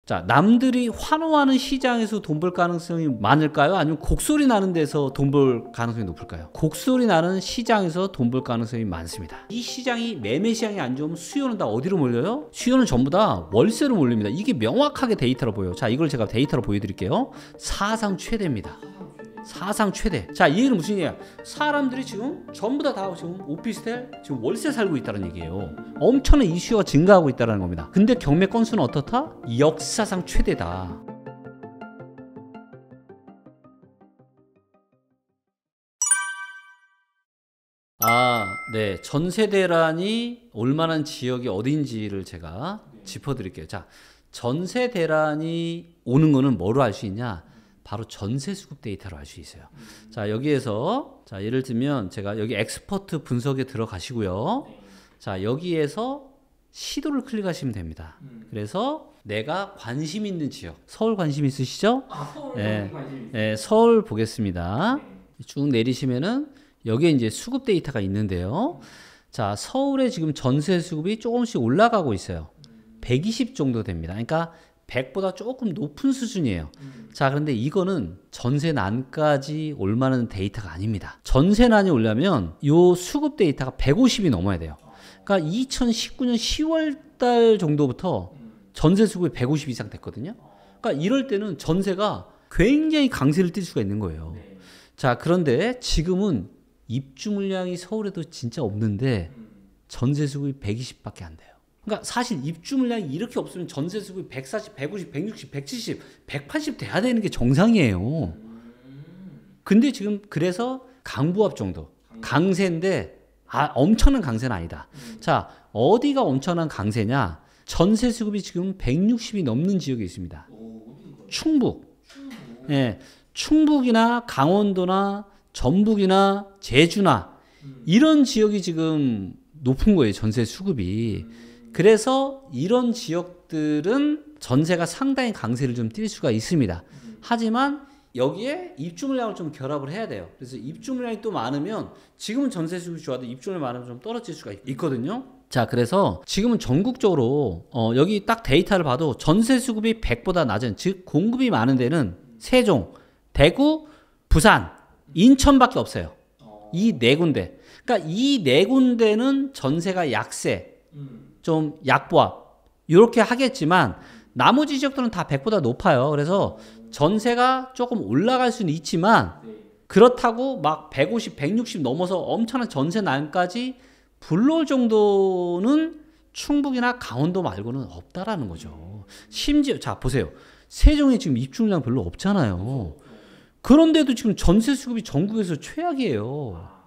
자, 남들이 환호하는 시장에서 돈 벌 가능성이 많을까요? 아니면 곡소리 나는 데서 돈 벌 가능성이 높을까요? 곡소리 나는 시장에서 돈 벌 가능성이 많습니다. 이 시장이 매매 시장이 안 좋으면 수요는 다 어디로 몰려요? 수요는 전부 다 월세로 몰립니다. 이게 명확하게 데이터로 보여요. 자, 이걸 제가 데이터로 보여드릴게요. 사상 최대입니다. 사상 최대. 자, 이 얘기는 무슨 얘기야? 사람들이 지금 전부 다 지금 오피스텔 지금 월세 살고 있다는 얘기예요. 엄청난 이슈가 증가하고 있다는 겁니다. 근데 경매 건수는 어떻다? 역사상 최대다. 네. 전세 대란이 올만한 지역이 어딘지를 제가 짚어드릴게요. 자, 전세 대란이 오는 거는 뭐로 알 수 있냐? 바로 전세 수급 데이터로 알 수 있어요. 자, 여기에서 자, 예를 들면 제가 여기 엑스퍼트 분석에 들어가시고요. 자, 여기에서 시도를 클릭하시면 됩니다. 그래서 내가 관심 있는 지역, 서울 관심 있으시죠? 서울 네, 관심 있어요. 네, 서울 보겠습니다. 쭉 내리시면은 여기에 이제 수급 데이터가 있는데요. 자, 서울에 지금 전세 수급이 조금씩 올라가고 있어요. 120 정도 됩니다. 그러니까 100보다 조금 높은 수준이에요. 자, 그런데 이거는 전세난까지 올 만한 데이터가 아닙니다. 전세난이 오려면 요 수급 데이터가 150이 넘어야 돼요. 그러니까 2019년 10월 달 정도부터 전세 수급이 150 이상 됐거든요. 그러니까 이럴 때는 전세가 굉장히 강세를 띨 수가 있는 거예요. 자, 그런데 지금은 입주 물량이 서울에도 진짜 없는데 전세 수급이 120밖에 안 돼요. 그러니까 사실 입주 물량이 이렇게 없으면 전세 수급이 140, 150, 160, 170, 180 돼야 되는 게 정상이에요. 근데 지금 그래서 강부합 정도. 강세인데 엄청난 강세는 아니다. 자, 어디가 엄청난 강세냐? 전세 수급이 지금 160이 넘는 지역이 있습니다. 충북. 예, 충북이나 강원도나 전북이나 제주나 이런 지역이 지금 높은 거예요. 전세 수급이. 그래서 이런 지역들은 전세가 상당히 강세를 좀 띨 수가 있습니다. 하지만 여기에 입주 물량을 좀 결합을 해야 돼요. 그래서 입주 물량이 또 많으면 지금은 전세 수급이 좋아도 입주 물량이 많으면 좀 떨어질 수가 있거든요. 자, 그래서 지금은 전국적으로 여기 딱 데이터를 봐도 전세 수급이 100보다 낮은, 즉 공급이 많은 데는 세종, 대구, 부산, 인천밖에 없어요. 이 네 군데. 그러니까 이 네 군데는 전세가 약세, 좀 약보합 이렇게 하겠지만 나머지 지역들은 다 100보다 높아요. 그래서 전세가 조금 올라갈 수는 있지만 그렇다고 막 150, 160 넘어서 엄청난 전세 난까지 불러올 정도는 충북이나 강원도 말고는 없다라는 거죠. 심지어 자, 보세요. 세종에 지금 입주 물량 별로 없잖아요. 그런데도 지금 전세 수급이 전국에서 최악이에요.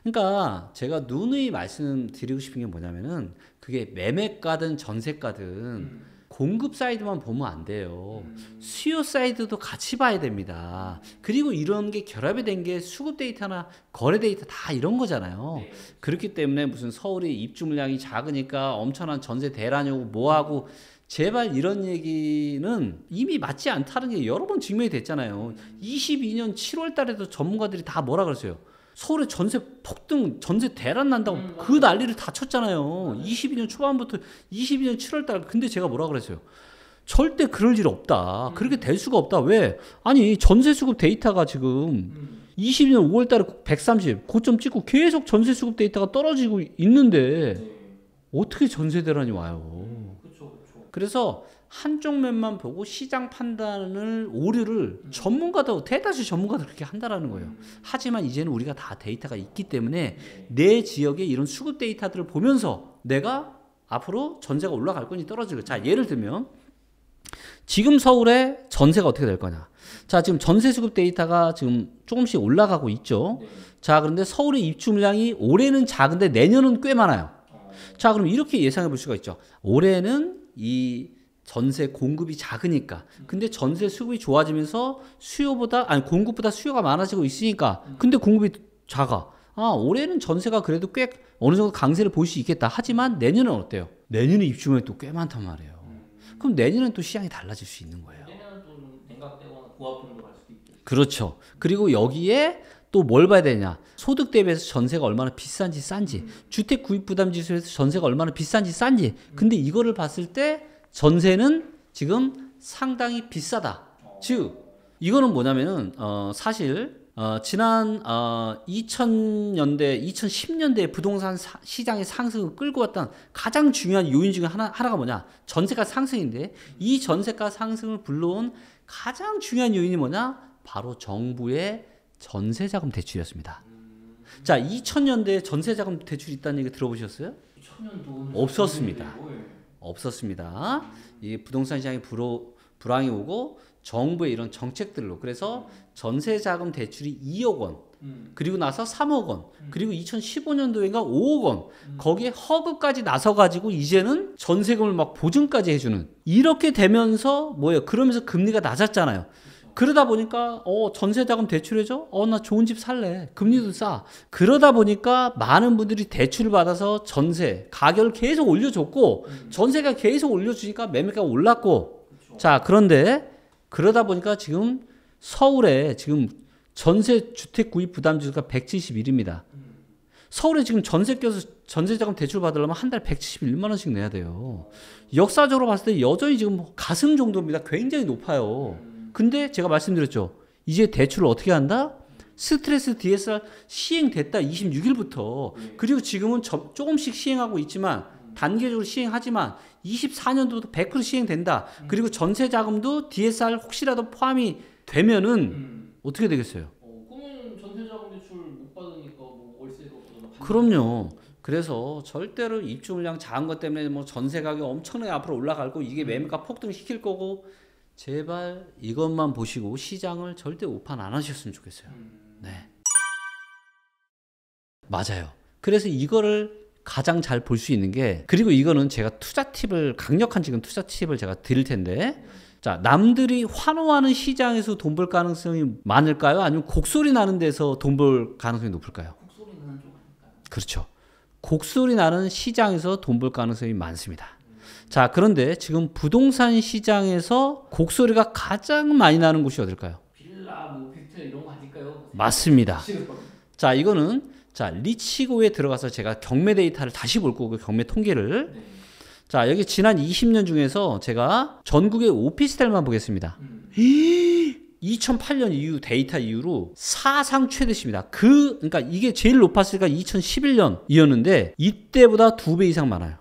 그러니까 제가 누누이 말씀드리고 싶은 게 뭐냐면은 그게 매매가든 전세가든 공급 사이드만 보면 안 돼요. 수요 사이드도 같이 봐야 됩니다. 그리고 이런 게 결합이 된 게 수급 데이터나 거래 데이터 다 이런 거잖아요. 그렇기 때문에 무슨 서울이 입주 물량이 작으니까 엄청난 전세 대란이 오고 뭐하고 제발 이런 얘기는 이미 맞지 않다는 게 여러 번 증명이 됐잖아요. 22년 7월 달에도 전문가들이 다 뭐라 그랬어요. 서울에 전세 폭등, 전세 대란 난다고 그 난리를 다 쳤잖아요. 22년 초반부터 22년 7월 달. 근데 제가 뭐라 그랬어요. 절대 그럴 일 없다. 그렇게 될 수가 없다. 왜? 아니, 전세 수급 데이터가 지금 22년 5월 달에 130 고점 찍고 계속 전세 수급 데이터가 떨어지고 있는데 어떻게 전세 대란이 와요? 그래서 한쪽 면만 보고 시장 판단을 오류를 전문가도 대다수 전문가도 그렇게 한다라는 거예요. 하지만 이제는 우리가 다 데이터가 있기 때문에 내 지역의 이런 수급 데이터들을 보면서 내가 앞으로 전세가 올라갈 건지 떨어질 건지. 자, 예를 들면 지금 서울의 전세가 어떻게 될 거냐. 자, 지금 전세 수급 데이터가 지금 조금씩 올라가고 있죠. 자, 그런데 서울의 입주 물량이 올해는 작은데 내년은 꽤 많아요. 자, 그럼 이렇게 예상해 볼 수가 있죠. 올해는 이 전세 공급이 작으니까. 근데 전세 수급이 좋아지면서 공급보다 수요가 많아지고 있으니까. 근데 공급이 작아. 올해는 전세가 그래도 꽤 어느 정도 강세를 볼 수 있겠다. 하지만 내년은 어때요? 내년에 입주물량이 또 꽤 많단 말이에요. 그럼 내년은 또 시장이 달라질 수 있는 거예요. 내년은 또 냉각되거나 고압으로 갈 수도 있겠죠. 그렇죠. 그리고 여기에 또 뭘 봐야 되냐. 소득 대비해서 전세가 얼마나 비싼지 싼지, 주택 구입 부담 지수에서 전세가 얼마나 비싼지 싼지. 근데 이거를 봤을 때 전세는 지금 상당히 비싸다. 즉 이거는 뭐냐면은 사실 지난 2000년대, 2010년대 부동산 시장의 상승을 끌고 왔던 가장 중요한 요인 중에 하나가 뭐냐? 전세가 상승인데 이 전세가 상승을 불러온 가장 중요한 요인이 뭐냐? 바로 정부의 전세자금 대출이었습니다. 자, 2000년대에 전세자금 대출이 있다는 얘기 들어보셨어요? 2000년도 없었습니다. 없었습니다. 이 부동산 시장이 불황이 오고 정부의 이런 정책들로 그래서 전세자금 대출이 2억 원 그리고 나서 3억 원 그리고 2015년도인가 5억 원 거기에 허그까지 나서가지고 이제는 전세금을 막 보증까지 해주는 이렇게 되면서 뭐예요? 그러면서 금리가 낮았잖아요. 그러다 보니까 전세자금 대출해줘? 나 좋은 집 살래. 금리도 싸. 그러다 보니까 많은 분들이 대출을 받아서 전세 가격을 계속 올려줬고 전세가 계속 올려주니까 매매가 올랐고 자 그런데 그러다 보니까 지금 서울에 지금 전세 주택 구입 부담 지수가 171입니다. 서울에 지금 전세 껴서 전세자금 대출 받으려면 한 달에 171만 원씩 내야 돼요. 역사적으로 봤을 때 여전히 지금 가슴 정도입니다. 굉장히 높아요. 근데 제가 말씀드렸죠. 이제 대출을 어떻게 한다? 스트레스 DSR 시행됐다. 26일부터. 그리고 지금은 조금씩 시행하고 있지만 단계적으로 시행하지만 24년도부터 100% 시행된다. 그리고 전세 자금도 DSR 혹시라도 포함이 되면은 어떻게 되겠어요? 그러면 전세자금 대출 못 받으니까 뭐 월세도 그럼요. 그래서 절대로 입주 물량 작은 것 때문에 뭐 전세 가격이 엄청나게 앞으로 올라갈 거고 이게 매매가 폭등시킬 거고 제발 이것만 보시고 시장을 절대 오판 안 하셨으면 좋겠어요. 네. 맞아요. 그래서 이거를 가장 잘 볼 수 있는 게 그리고 이거는 제가 강력한 지금 투자 팁을 제가 드릴 텐데 자 남들이 환호하는 시장에서 돈 벌 가능성이 많을까요? 아니면 곡소리 나는 데서 돈 벌 가능성이 높을까요? 곡소리 나는 쪽 아닐까요? 그렇죠. 곡소리 나는 시장에서 돈 벌 가능성이 많습니다. 자 그런데 지금 부동산 시장에서 곡소리가 가장 많이 나는 곳이 어딜까요? 빌라, 뭐 오피스텔 이런 거 아닐까요? 맞습니다. 자 이거는 자 리치고에 들어가서 제가 경매 데이터를 다시 볼 거고 경매 통계를 자 여기 지난 20년 중에서 제가 전국의 오피스텔만 보겠습니다. 2008년 이후 데이터 이후로 사상 최대치입니다. 그러니까 이게 제일 높았으니까 2011년이었는데 이때보다 2배 이상 많아요.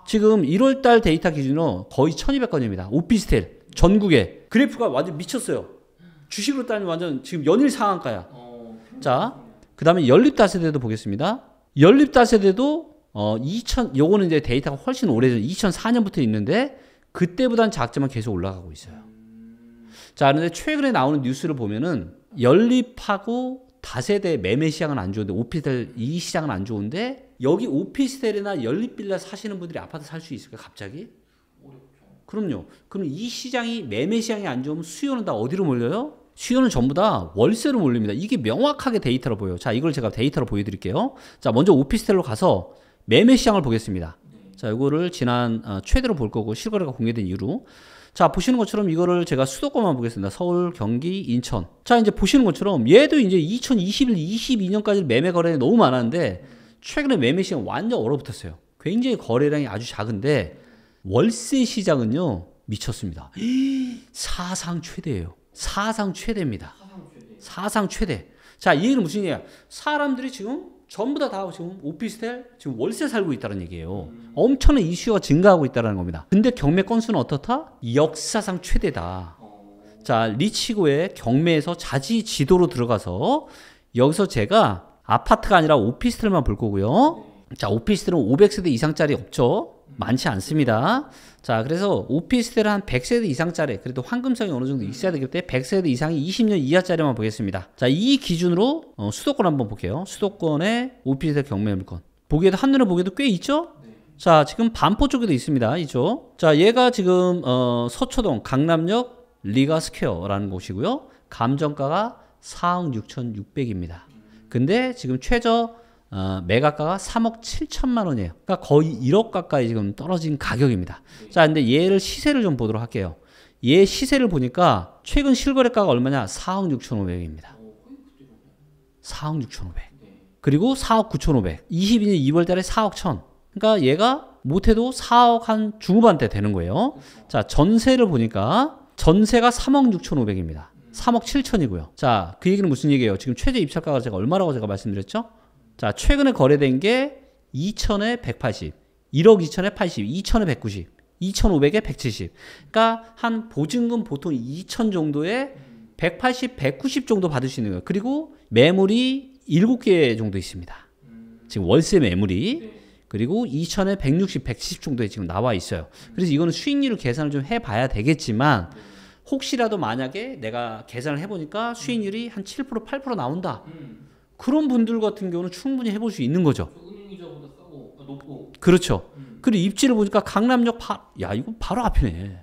지금 1월달 데이터 기준으로 거의 1200건입니다. 오피스텔 전국에 그래프가 완전 미쳤어요. 주식으로 따지면 완전 지금 연일 상한가야. 자, 그 다음에 연립다세대도 보겠습니다. 연립다세대도 요거는 이제 데이터가 훨씬 오래전 2004년부터 있는데 그때보다는 작지만 계속 올라가고 있어요. 자, 그런데 최근에 나오는 뉴스를 보면은 연립하고 다세대 매매 시장은 안 좋은데 오피스텔 이 시장은 안 좋은데 여기 오피스텔이나 연립빌라 사시는 분들이 아파트 살 수 있을까요? 갑자기? 어렵죠. 그럼요. 그럼 이 시장이 매매 시장이 안 좋으면 수요는 다 어디로 몰려요? 수요는 전부 다 월세로 몰립니다. 이게 명확하게 데이터로 보여요. 자, 이걸 제가 데이터로 보여드릴게요. 자, 먼저 오피스텔로 가서 매매 시장을 보겠습니다. 자, 이거를 지난 최대로 볼 거고 실거래가 공개된 이후로 자, 보시는 것처럼 이거를 제가 수도권만 보겠습니다. 서울, 경기, 인천. 자, 이제 보시는 것처럼 얘도 이제 2021, 22년까지 매매 거래가 너무 많았는데 최근에 매매 시장 완전 얼어붙었어요. 굉장히 거래량이 아주 작은데 월세 시장은요 미쳤습니다. 사상 최대예요. 사상 최대입니다. 사상 최대. 자, 이 얘기는 무슨 얘기야? 사람들이 지금 전부 다 지금 오피스텔 지금 월세 살고 있다는 얘기예요. 엄청난 이슈가 증가하고 있다는 겁니다. 근데 경매 건수는 어떻다? 역사상 최대다. 자, 리치고의 경매에서 자지 지도로 들어가서 여기서 제가 아파트가 아니라 오피스텔만 볼 거고요. 자, 오피스텔은 500세대 이상짜리 없죠. 많지 않습니다. 자, 그래서 오피스텔은 한 100세대 이상짜리 그래도 황금성이 어느 정도 있어야 되기 때문에 100세대 이상이 20년 이하짜리만 보겠습니다. 자, 이 기준으로 수도권 한번 볼게요. 수도권의 오피스텔 경매 물건 보기에도 한눈에 보기에도 꽤 있죠. 자, 지금 반포 쪽에도 있습니다. 이쪽. 자, 얘가 지금 서초동 강남역 리가스퀘어라는 곳이고요. 감정가가 4억 6,600입니다. 근데 지금 최저 매각가가 3억 7천만 원이에요. 그러니까 거의 1억 가까이 지금 떨어진 가격입니다. 자, 근데 얘를 시세를 좀 보도록 할게요. 얘 시세를 보니까 최근 실거래가가 얼마냐? 4억 6,500입니다. 4억 6,500. 그리고 4억 9,500. 22년 2월 달에 4억 1천. 그러니까 얘가 못해도 4억 한 중후반대 되는 거예요. 자, 전세를 보니까 전세가 3억 6,500입니다. 3억 7천이고요. 자, 그 얘기는 무슨 얘기예요? 지금 최저 입찰가가 제가 얼마라고 제가 말씀드렸죠? 자, 최근에 거래된 게 2천에 180, 1억 2천에 80, 2천에 190, 2,500에 170. 그러니까 한 보증금 보통 2천 정도에 180, 190 정도 받을 수 있는 거예요. 그리고 매물이 7개 정도 있습니다. 지금 월세 매물이. 그리고 2천에 160, 170 정도에 지금 나와 있어요. 그래서 이거는 수익률을 계산을 좀 해봐야 되겠지만 혹시라도 만약에 내가 계산을 해보니까 수익률이 한 7%, 8% 나온다. 그런 분들 같은 경우는 충분히 해볼 수 있는 거죠. 은행이자보다 싸고 높고. 그렇죠. 그리고 입지를 보니까 강남역 야, 이거 바로 앞이네.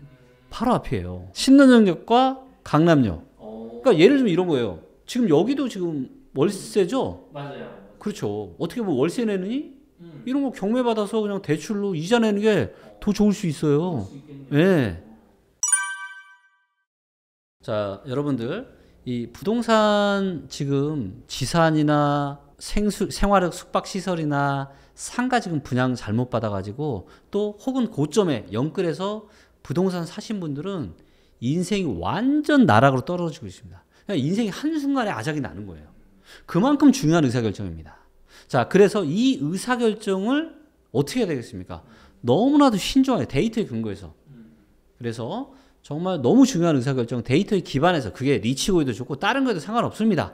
바로 앞이에요. 신논현역과 강남역. 그러니까 예를 들면 이런 거예요. 지금 여기도 지금 월세죠? 맞아요. 그렇죠. 어떻게 보면 월세 내느니 이런 거 경매 받아서 그냥 대출로 이자 내는 게 더 좋을 수 있어요. 예. 네. 자, 여러분들 이 부동산 지금 지산이나 생활형 숙박시설이나 상가 지금 분양 잘못 받아가지고 또 혹은 고점에 영끌해서 부동산 사신 분들은 인생이 완전 나락으로 떨어지고 있습니다. 그냥 인생이 한순간에 아작이 나는 거예요. 그만큼 중요한 의사결정입니다. 자, 그래서 이 의사결정을 어떻게 해야 되겠습니까? 너무나도 신중하게 데이터에 근거해서. 그래서 정말 너무 중요한 의사결정 데이터에 기반해서 그게 리치고에도 좋고 다른 거에도 상관없습니다.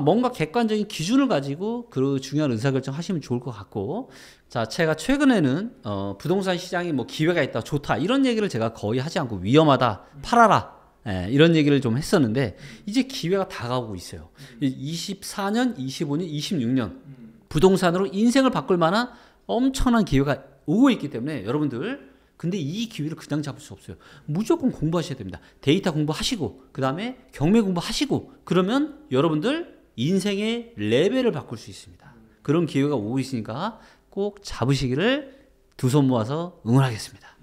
뭔가 객관적인 기준을 가지고 그 중요한 의사결정 하시면 좋을 것 같고, 자, 제가 최근에는 부동산 시장이 뭐 기회가 있다, 좋다 이런 얘기를 제가 거의 하지 않고 위험하다, 팔아라 이런 얘기를 좀 했었는데 이제 기회가 다가오고 있어요. 24년, 25년, 26년 부동산으로 인생을 바꿀 만한 엄청난 기회가 오고 있기 때문에 여러분들 근데 이 기회를 그냥 잡을 수 없어요. 무조건 공부하셔야 됩니다. 데이터 공부하시고 그 다음에 경매 공부하시고 그러면 여러분들 인생의 레벨을 바꿀 수 있습니다. 그런 기회가 오고 있으니까 꼭 잡으시기를 두 손 모아서 응원하겠습니다.